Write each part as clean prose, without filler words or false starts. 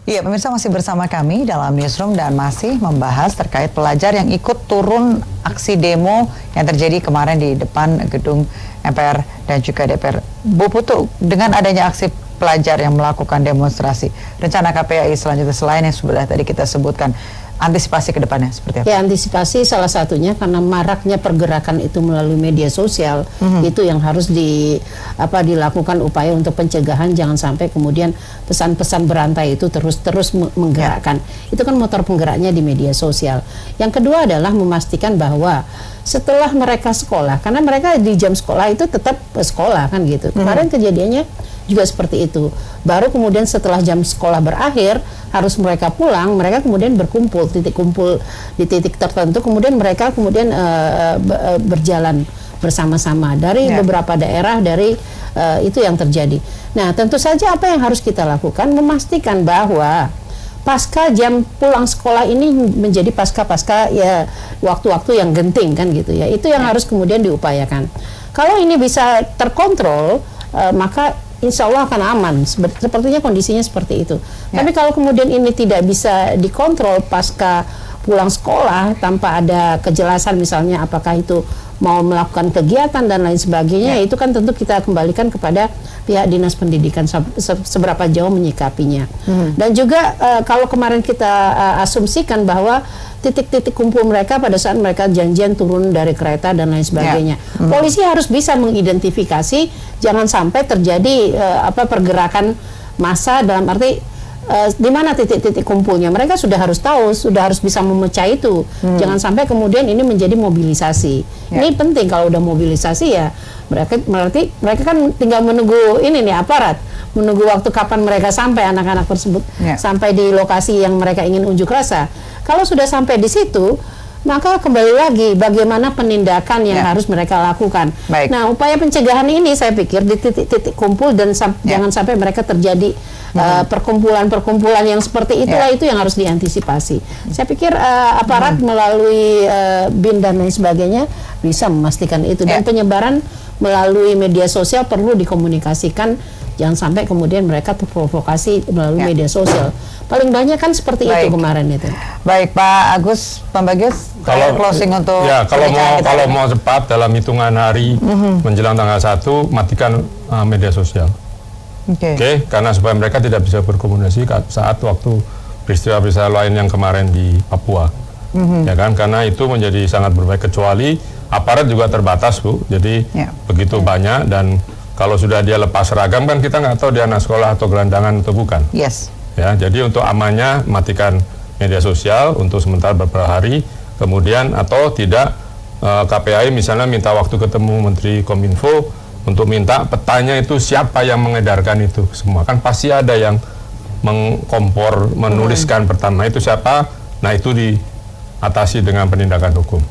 Iya, pemirsa masih bersama kami dalam Newsroom dan masih membahas terkait pelajar yang ikut turun aksi demo yang terjadi kemarin di depan gedung MPR dan juga DPR. Bu Putu, dengan adanya aksi pelajar yang melakukan demonstrasi, rencana KPAI selanjutnya selain yang sudah tadi kita sebutkan, antisipasi ke depannya seperti apa? Ya, antisipasi salah satunya karena maraknya pergerakan itu melalui media sosial, itu yang harus dilakukan upaya untuk pencegahan, jangan sampai kemudian pesan-pesan berantai itu terus menggerakkan. Itu kan motor penggeraknya di media sosial. Yang kedua adalah memastikan bahwa setelah mereka sekolah, karena mereka di jam sekolah itu tetap sekolah kan gitu. Kemarin kejadiannya juga seperti itu. Baru kemudian setelah jam sekolah berakhir harus mereka pulang, mereka kemudian berkumpul, titik kumpul di titik tertentu, kemudian mereka kemudian berjalan bersama-sama dari beberapa daerah itu yang terjadi. Nah, tentu saja apa yang harus kita lakukan, memastikan bahwa pasca jam pulang sekolah ini menjadi pasca ya waktu-waktu yang genting kan gitu ya. Itu yang harus kemudian diupayakan. Kalau ini bisa terkontrol, maka insya Allah akan aman. Sepertinya kondisinya seperti itu. Tapi kalau kemudian ini tidak bisa dikontrol pasca pulang sekolah tanpa ada kejelasan, misalnya apakah itu mau melakukan kegiatan dan lain sebagainya, itu kan tentu kita kembalikan kepada pihak dinas pendidikan seberapa jauh menyikapinya. Dan juga kalau kemarin kita asumsikan bahwa titik-titik kumpul mereka pada saat mereka janjian turun dari kereta dan lain sebagainya. Polisi harus bisa mengidentifikasi, jangan sampai terjadi pergerakan massa dalam arti di mana titik-titik kumpulnya. Mereka sudah harus tahu, sudah harus bisa memecah itu. Jangan sampai kemudian ini menjadi mobilisasi. Ini penting, kalau udah mobilisasi ya mereka kan tinggal menunggu ini nih, aparat menunggu waktu kapan mereka sampai, anak-anak tersebut sampai di lokasi yang mereka ingin unjuk rasa. Kalau sudah sampai di situ, maka kembali lagi bagaimana penindakan yang harus mereka lakukan. Nah, upaya pencegahan ini saya pikir di titik-titik kumpul dan jangan sampai mereka terjadi perkumpulan-perkumpulan yang seperti itulah, itu yang harus diantisipasi. Saya pikir aparat melalui BIN dan lain sebagainya bisa memastikan itu, dan penyebaran melalui media sosial perlu dikomunikasikan, jangan sampai kemudian mereka terprovokasi melalui media sosial. Paling banyak kan seperti itu kemarin itu. Baik, Pak Agus Pambagius, kalau closing untuk kalau mau cepat dalam hitungan hari menjelang tanggal 1, matikan media sosial. Oke, karena supaya mereka tidak bisa berkomunikasi saat waktu peristiwa-peristiwa lain yang kemarin di Papua. Ya kan, karena itu menjadi sangat berbahaya, kecuali aparat juga terbatas, Bu. Jadi begitu banyak, dan kalau sudah dia lepas seragam kan kita nggak tahu dia anak sekolah atau gelandangan atau bukan. Ya, jadi untuk amannya matikan media sosial untuk sementara beberapa hari, kemudian atau tidak KPAI misalnya minta waktu ketemu Menteri Kominfo untuk minta petanya itu siapa yang mengedarkan itu semua. Kan pasti ada yang mengkompor, menuliskan pertama itu siapa, nah itu diatasi dengan penindakan hukum.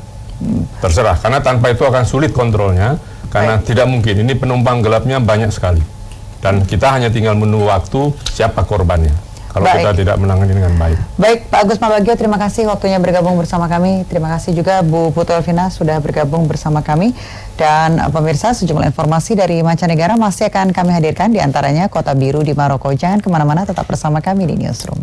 Terserah, karena tanpa itu akan sulit kontrolnya, karena tidak mungkin, ini penumpang gelapnya banyak sekali. Dan kita hanya tinggal menunggu waktu siapa korbannya kalau kita tidak menangani dengan baik. Baik, Pak Agus Pambagio, terima kasih waktunya bergabung bersama kami. Terima kasih juga Bu Putu Elvina sudah bergabung bersama kami. Dan pemirsa, sejumlah informasi dari mancanegara masih akan kami hadirkan, diantaranya Kota Biru di Maroko. Jangan kemana-mana, tetap bersama kami di Newsroom.